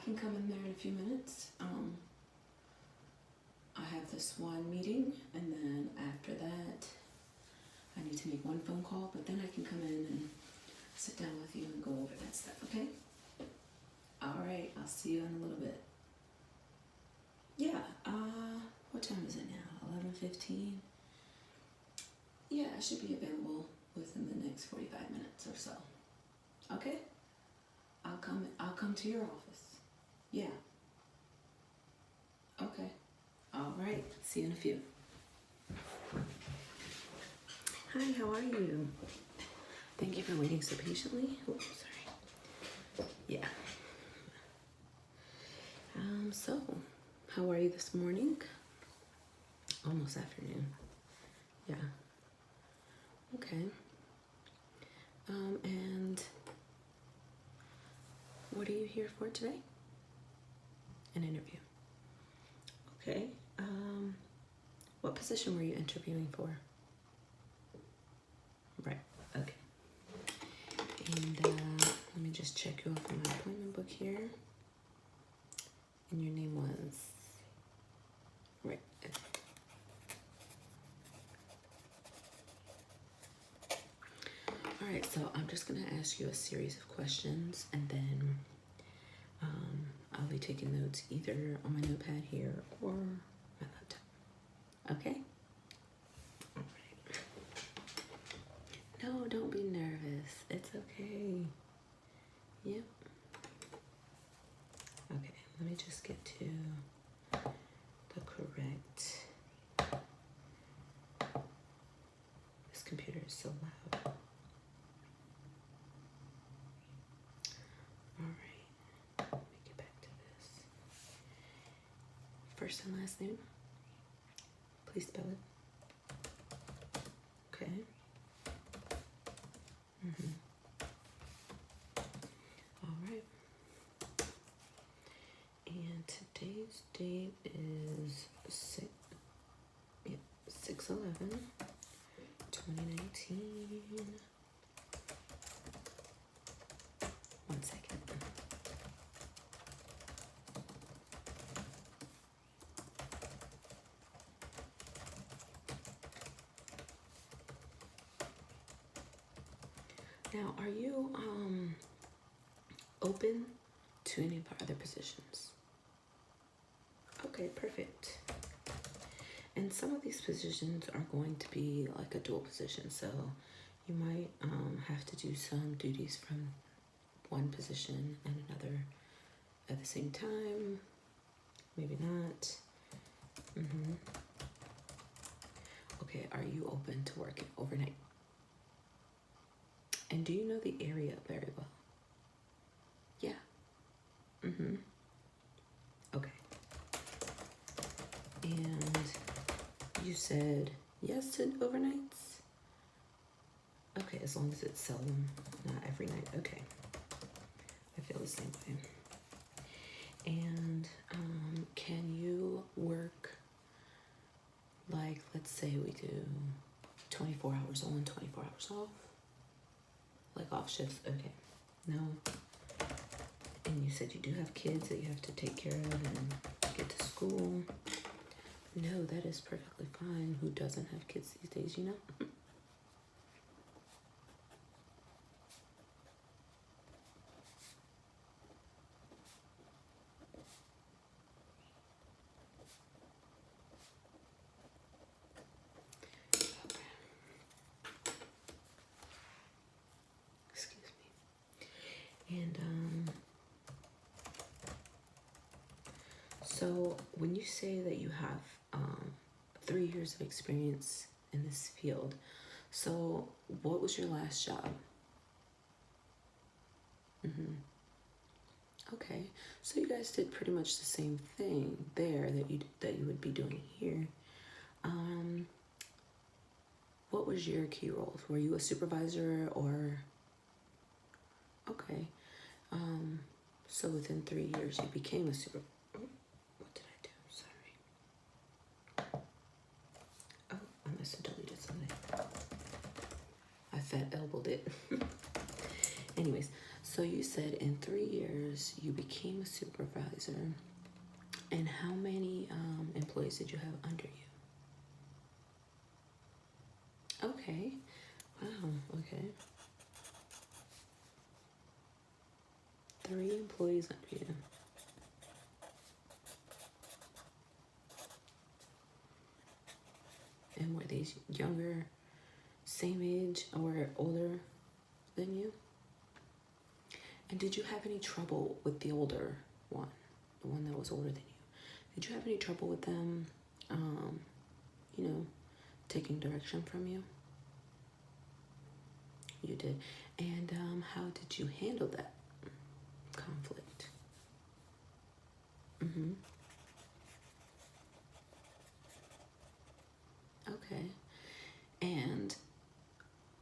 can come in there in a few minutes. I have this one meeting, and then after that, I need to make one phone call, but then I can come in and sit down with you and go over that stuff, okay? All right, I'll see you in a little bit. Yeah, what time is it now? 11:15? Yeah, I should be available within the next 45 minutes or so. Okay? I'll come to your office. Yeah. Okay. All right. See you in a few. Hi, how are you? Thank you for waiting so patiently. Oh, sorry. Yeah. So, how are you this morning? Almost afternoon. Yeah. Okay. And what are you here for today? An interview. Okay. What position were you interviewing for? Right. Okay. And let me just check you off on my appointment book here. And your name was right. Okay. All right. So I'm just gonna ask you a series of questions, and then I'll be taking notes either on my notepad here or my laptop. Okay? All right. No, don't be nervous. It's okay. Yep. Okay, let me just get to the correct. This computer is so loud. All right, let me get back to this. First and last name. Please spell it. Okay. All right. And today's date is 6/11/2019. One second. Now, are you open to any of our other positions? Okay, perfect. And some of these positions are going to be like a dual position, so you might have to do some duties from one position and another at the same time. Maybe not. Okay, are you open to working overnight? And do you know the area very well? Yeah. Okay. And you said yes to overnights? Okay, as long as it's seldom, not every night. Okay. I feel the same way. And can you work, like, let's say we do 24 hours on, 24 hours off? Like off shifts? Okay. No. And you said you do have kids that you have to take care of and get to school. No, that is perfectly fine. Who doesn't have kids these days, you know? Excuse me. And so when you say that you have 3 years of experience in this field, so what was your last job? Okay, so you guys did pretty much the same thing there that you would be doing here. What was your key roles? Were you a supervisor or? Okay, so within 3 years you became a supervisor. What did I do? Sorry. Oh, I must have deleted something. I fat elbowed it. Anyways, So you said in 3 years you became a supervisor, and how many employees did you have under you? Okay. Wow. Okay. 3 employees under you. And were these younger, same age, or older than you? And did you have any trouble with the older one, the one that was older than you? Did you have any trouble with them, you know, taking direction from you? You did. And how did you handle that conflict? Mm-hmm. Okay. And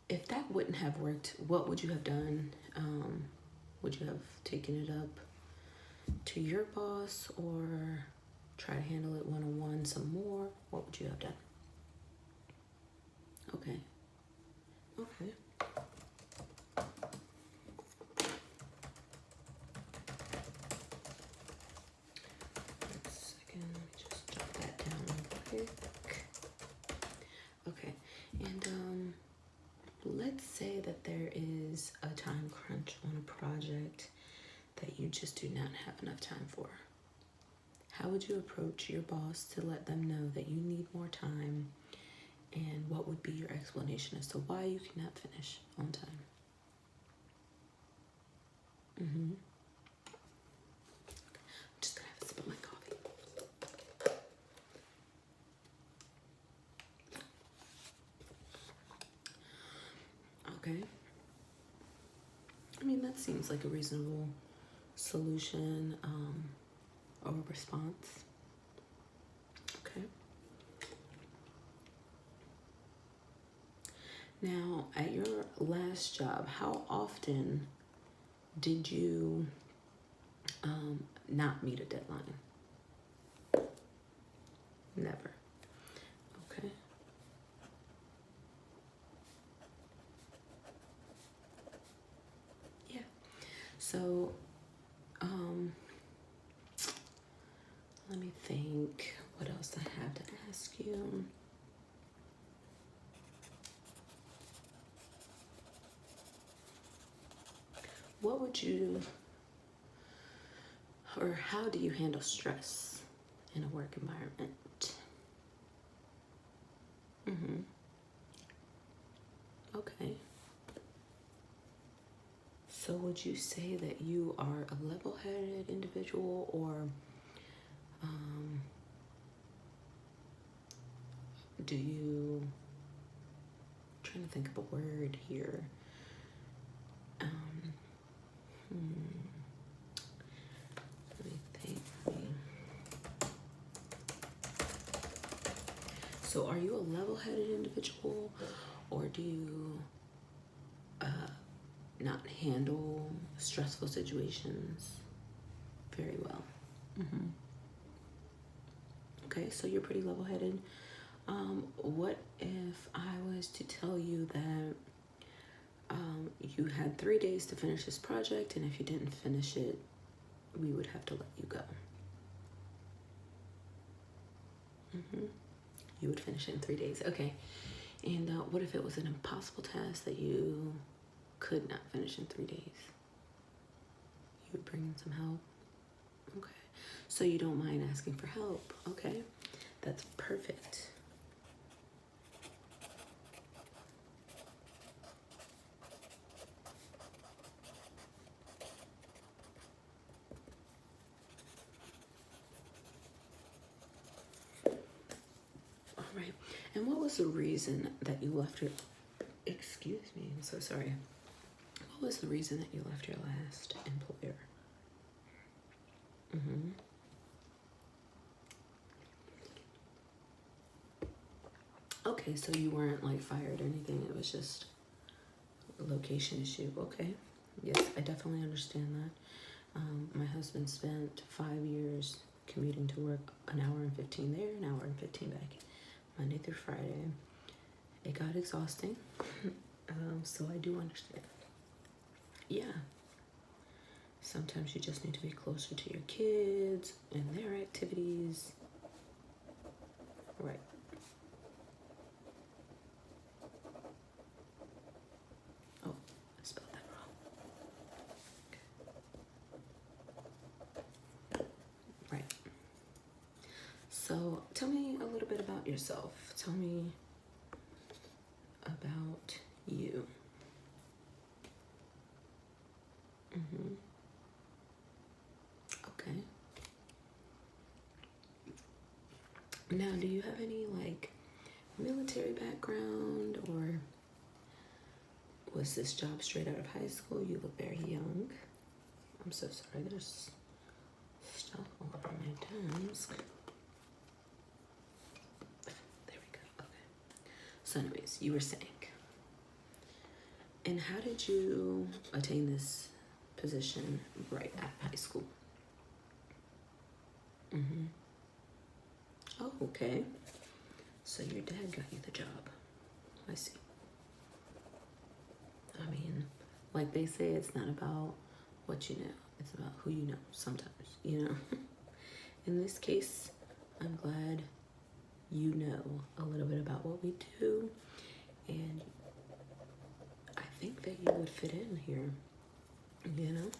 if that wouldn't have worked, what would you have done? Would you have taken it up to your boss or try to handle it one-on-one some more? What would you have done? Okay. Okay. One second, let me just jot that down real quick. Okay, and let's say that there is a time crunch on a project that you just do not have enough time for. How would you approach your boss to let them know that you need more time, and what would be your explanation as to why you cannot finish on time? Mm-hmm. I'm just gonna have a sip of my coffee. Okay. I mean, that seems like a reasonable solution or response. Okay. Now, at your last job, how often did you not meet a deadline? Never. Okay. Yeah. So, let me think what else I have to ask you. What would you, or how do you handle stress in a work environment? Mm-hmm. Okay. So would you say that you are a level-headed individual, or do you, I'm trying to think of a word here. Let me think. So are you a level-headed individual, or do you not handle stressful situations very well? Mm-hmm. Okay, so you're pretty level-headed. What if I was to tell you that you had 3 days to finish this project, and if you didn't finish it, we would have to let you go? Mm-hmm. You would finish it in 3 days. Okay. And what if it was an impossible task that you could not finish in 3 days? You would bring in some help? Okay. So you don't mind asking for help. Okay. That's perfect. All right. And what was the reason that you left your, excuse me, I'm so sorry. What was the reason that you left your last employer? Mm-hmm. Okay, so you weren't like fired or anything. It was just a location issue. Okay. Yes, I definitely understand that. My husband spent 5 years commuting to work, an hour and 15 there, an hour and 15 back, Monday through Friday. It got exhausting. So I do understand. Yeah. Sometimes you just need to be closer to your kids and their activities. Right. Oh, I spelled that wrong. Right. So tell me a little bit about yourself. Tell me about you. Okay. Now, do you have any like military background, or was this job straight out of high school? You look very young. I'm so sorry, there's stuff all over my desk. There we go. Okay. So anyways, you were saying. And how did you attain this position right at high school? Oh, okay. So your dad got you the job. I see. I mean, like they say, it's not about what you know. It's about who you know sometimes, you know? In this case, I'm glad you know a little bit about what we do. And I think that you would fit in here, you know?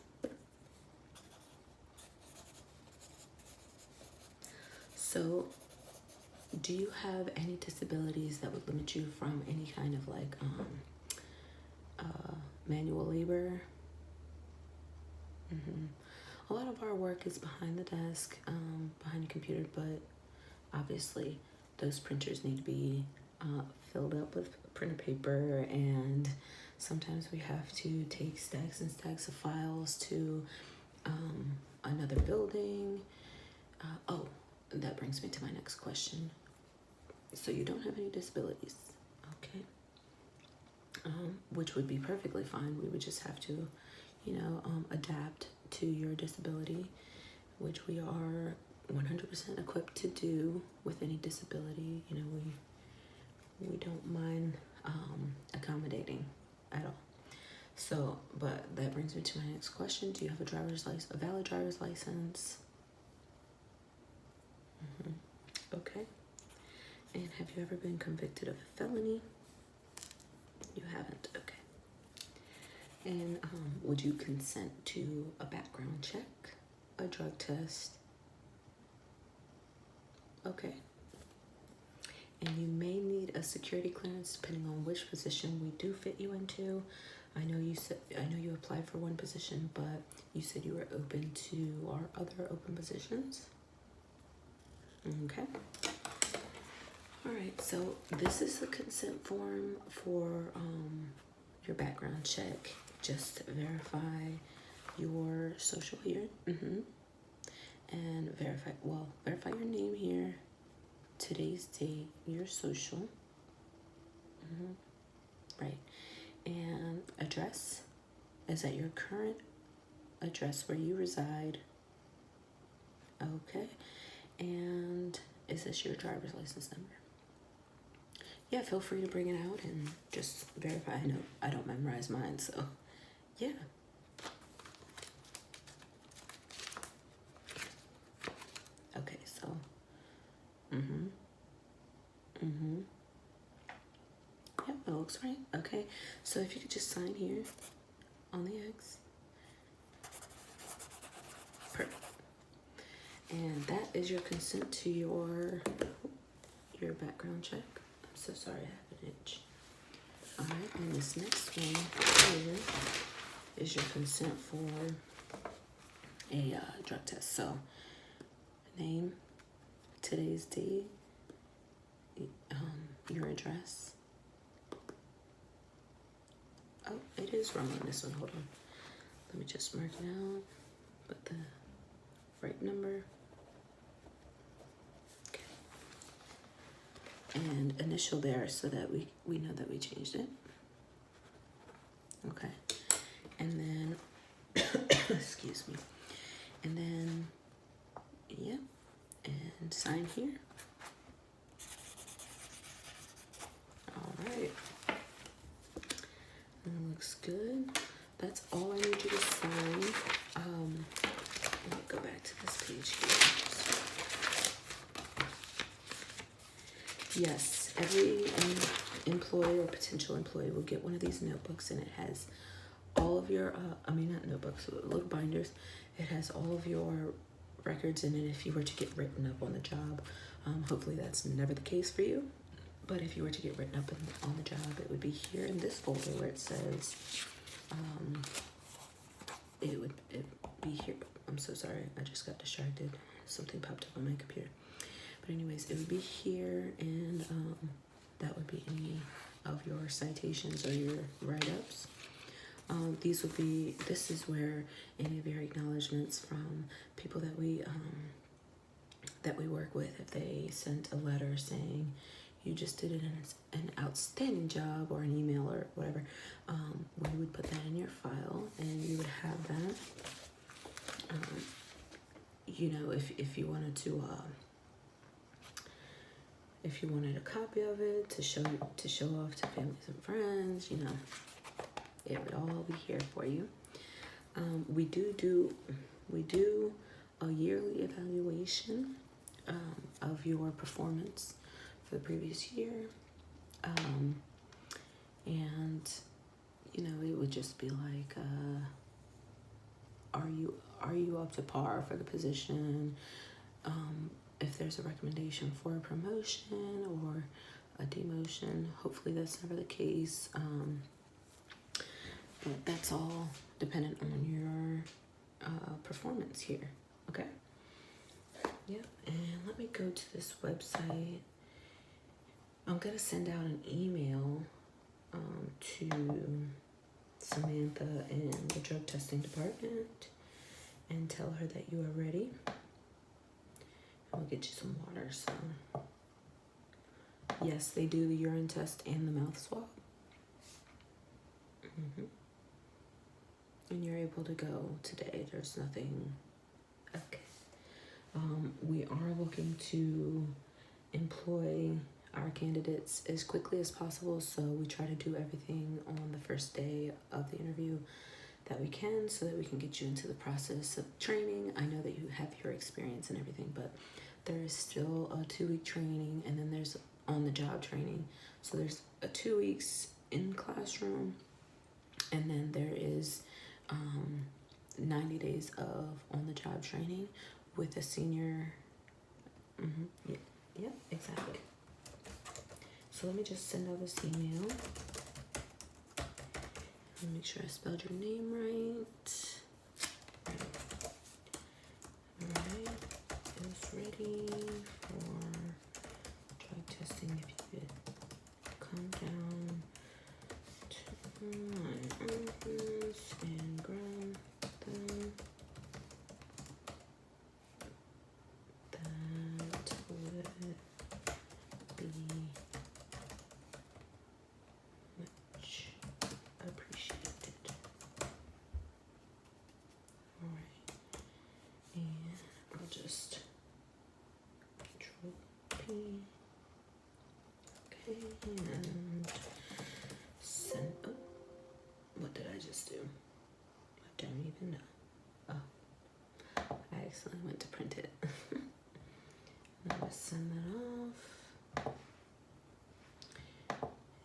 So, do you have any disabilities that would limit you from any kind of like manual labor? A lot of our work is behind the desk, behind the computer, but obviously those printers need to be filled up with printer paper, and sometimes we have to take stacks and stacks of files to another building. Oh, that brings me to my next question. So you don't have any disabilities, okay? Which would be perfectly fine. We would just have to, you know, adapt to your disability, which we are 100% equipped to do with any disability. You know, we don't mind accommodating at all. So, but that brings me to my next question. Do you have a valid driver's license? Okay. And have you ever been convicted of a felony? You haven't, okay. And would you consent to a background check, a drug test? Okay. And you may need a security clearance depending on which position we do fit you into. I know you applied for one position, but you said you were open to our other open positions. Okay. All right, so this is the consent form for your background check. Just verify your social here. And verify your name here, today's date, your social. Right. And address. Is that your current address where you reside? Okay. And is this your driver's license number? Yeah, feel free to bring it out and just verify. I know I don't memorize mine, so yeah. Okay, so yep, it looks right. Okay, so if you could just sign here on the X. Perfect. And that is your consent to your background check. I'm so sorry, I have an itch. All right, and this next one here is your consent for a drug test. So, name, today's date, your address. Oh, it is wrong on this one. Hold on. Let me just mark it out. Put the right number. Okay. And initial there so that we know that we changed it. Okay. And then, excuse me. And then, yep. And sign here. All right. And it looks good. That's all I need you to sign. Yes, every employee or potential employee will get one of these notebooks, and it has all of your, not notebooks, little binders. It has all of your records in it if you were to get written up on the job. Hopefully that's never the case for you. But if you were to get written up on the job, it would be here in this folder where it says, it would be here. I'm so sorry, I just got distracted. Something popped up on my computer. But anyways, it would be here, and that would be any of your citations or your write-ups. This is where any of your acknowledgments from people that we work with, if they sent a letter saying you just did an outstanding job, or an email or whatever, we would put that in your file, and you would have that. If you wanted to, if you wanted a copy of it to show off to families and friends, it would all be here for you. We do a yearly evaluation of your performance for the previous year, and it would just be like, are you up to par for the position? If there's a recommendation for a promotion or a demotion, hopefully that's never the case. But that's all dependent on your performance here. Okay. Yeah. And let me go to this website. I'm gonna send out an email to Samantha in the drug testing department and tell her that you are ready. I'll get you some water. So yes, they do the urine test and the mouth swab. And you're able to go today. There's nothing. Okay. We are looking to employ our candidates as quickly as possible, so we try to do everything on the first day of the interview that we can, so that we can get you into the process of training. I know that you have your experience and everything, but there is still a 2-week training, and then there's on-the-job training. So there's a 2 weeks in classroom, and then there is 90 days of on-the-job training with a senior. Yeah, exactly. So let me just send out this email. Let me make sure I spelled your name right. Alright, is ready for drug testing. If you could come down to my office and grab them. That would be much appreciated. Alright, and I'll just Control P. Okay, and send. Oh, what did I just do? I don't even know. Oh, I accidentally went to print it. I'm gonna send that off.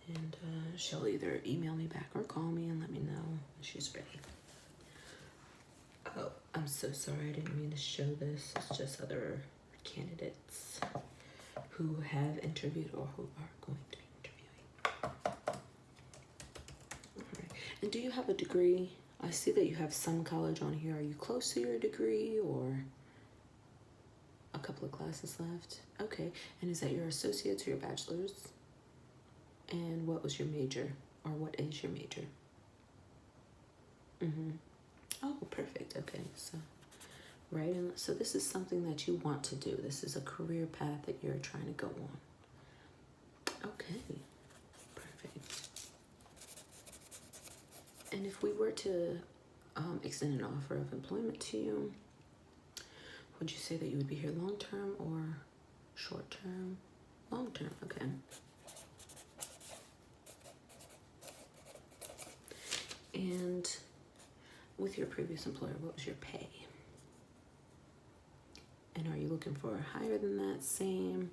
And she'll either email me back or call me and let me know when she's ready. Oh, I'm so sorry. I didn't mean to show this. It's just other candidates who have interviewed or who are going to be interviewing. All right. And do you have a degree? I see that you have some college on here. Are you close to your degree, or a couple of classes left? Okay. And is that your associate's or your bachelor's? And what was your major, or what is your major? Oh, perfect. Okay, so right, and so this is something that you want to do. This is a career path that you're trying to go on. Okay, perfect. And if we were to extend an offer of employment to you, would you say that you would be here long term or short term? Long term, okay. And with your previous employer, what was your pay? And are you looking for higher than that, same?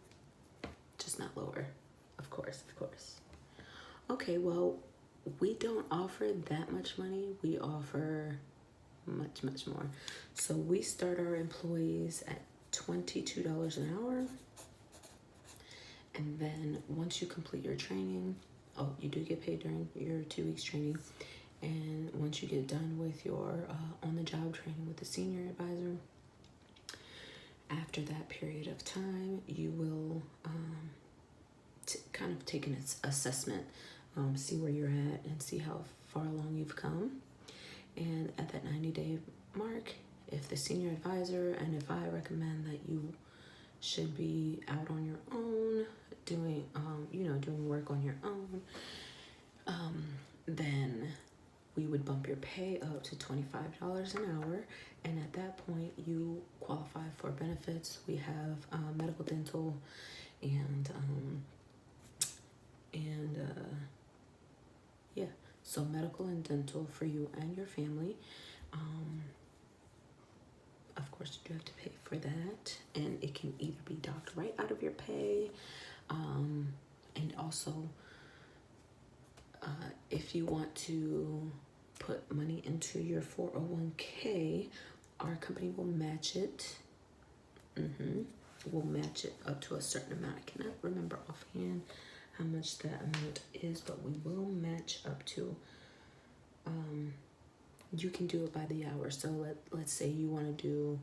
Just course, not lower. Of course, of course. Okay, well, we don't offer that much money. We offer much, much more. So we start our employees at $22 an hour. And then once you complete your training, oh, you do get paid during your 2 weeks training. And once you get done with your on-the-job training with the senior advisor, after that period of time, you will kind of take an assessment, see where you're at and see how far along you've come. And at that 90-day mark, if the senior advisor and if I recommend that you should be out on your own, doing work on your own, then we would bump your pay up to $25 an hour. And at that point, you qualify for benefits. We have medical, dental, and so medical and dental for you and your family. Of course, you do have to pay for that, and it can either be docked right out of your pay, and also if you want to put money into your 401k, our company will match it. We'll match it up to a certain amount. I cannot remember offhand how much that amount is, but we will match up to, you can do it by the hour. So let's say you want to do,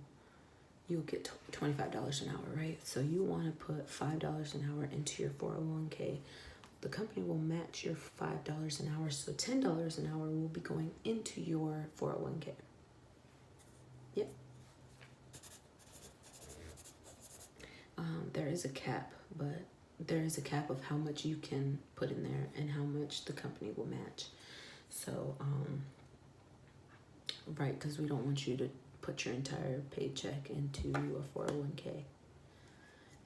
you'll get $25 an hour, right? So you want to put $5 an hour into your 401k. The company will match your $5 an hour, so $10 an hour will be going into your 401k. Yep. There is a cap, but there is a cap of how much you can put in there and how much the company will match. So, right, because we don't want you to put your entire paycheck into a 401k.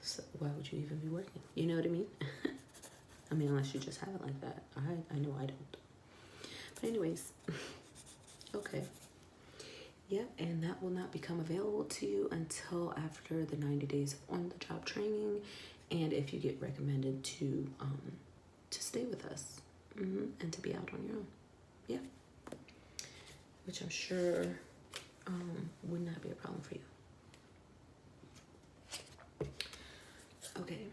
So why would you even be working? You know what I mean? I mean, unless you just have it like that. I know I don't. But anyways, okay. Yeah, and that will not become available to you until after the 90 days of on-the-job training, and if you get recommended to stay with us, and to be out on your own. Yeah, which I'm sure would not be a problem for you. Okay,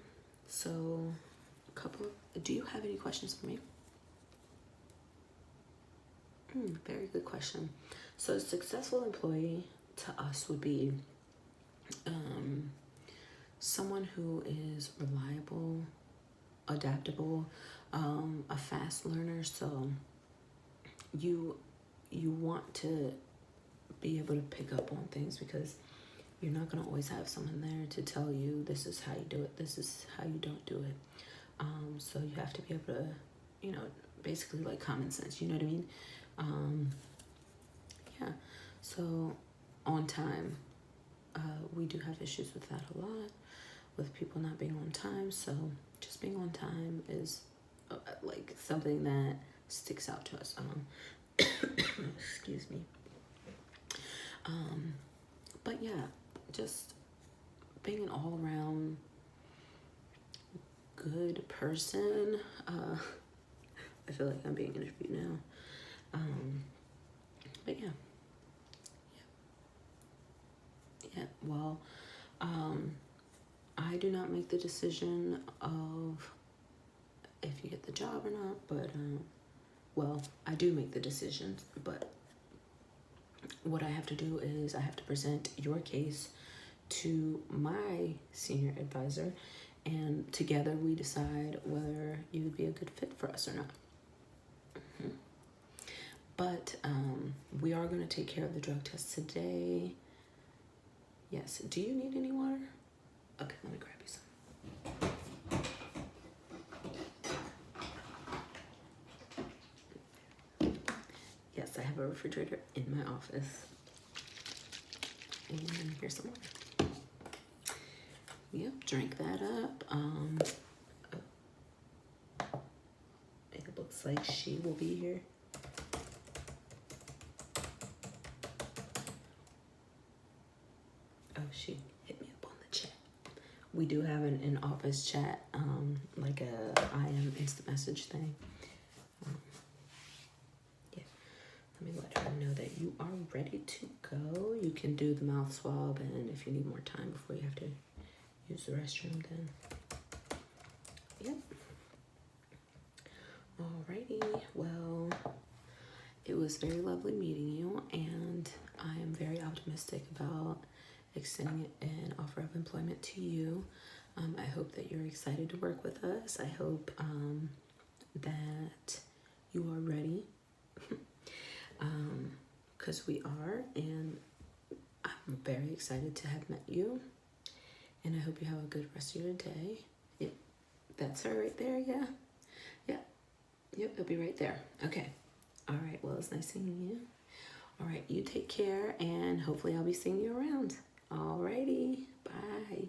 so do you have any questions for me? Very good question. So a successful employee to us would be someone who is reliable, adaptable, a fast learner. So you want to be able to pick up on things, because you're not going to always have someone there to tell you this is how you do it, this is how you don't do it. So you have to be able to, basically like common sense, you know what I mean? Yeah, so on time, we do have issues with that a lot, with people not being on time. So just being on time is like something that sticks out to us. Excuse me. But yeah, just being an all-around good person. I feel like I'm being interviewed now. But yeah. Well, I do not make the decision of if you get the job or not, but well, I do make the decisions, but what I have to do is I have to present your case to my senior advisor, and together we decide whether you would be a good fit for us or not. But we are going to take care of the drug test today. Yes. Do you need any water? Okay, let me grab you some. Yes, I have a refrigerator in my office. And here's some water. Yep, drink that up. It looks like she will be here. Oh, she hit me up on the chat. we do have an in-office chat, like a IM instant message thing. Yeah, let me let her know that you are ready to go. You can do the mouth swab, and if you need more time before you have to use the restroom, then yep. Alrighty, well, it was very lovely meeting you, and I am very optimistic about extending an offer of employment to you. I hope that you're excited to work with us. I hope that you are ready, because we are, and I'm very excited to have met you, and I hope you have a good rest of your day. Yep, that's her right there, yeah. Yep, it'll be right there. Okay. All right, well, it's nice seeing you. All right, you take care, and hopefully I'll be seeing you around.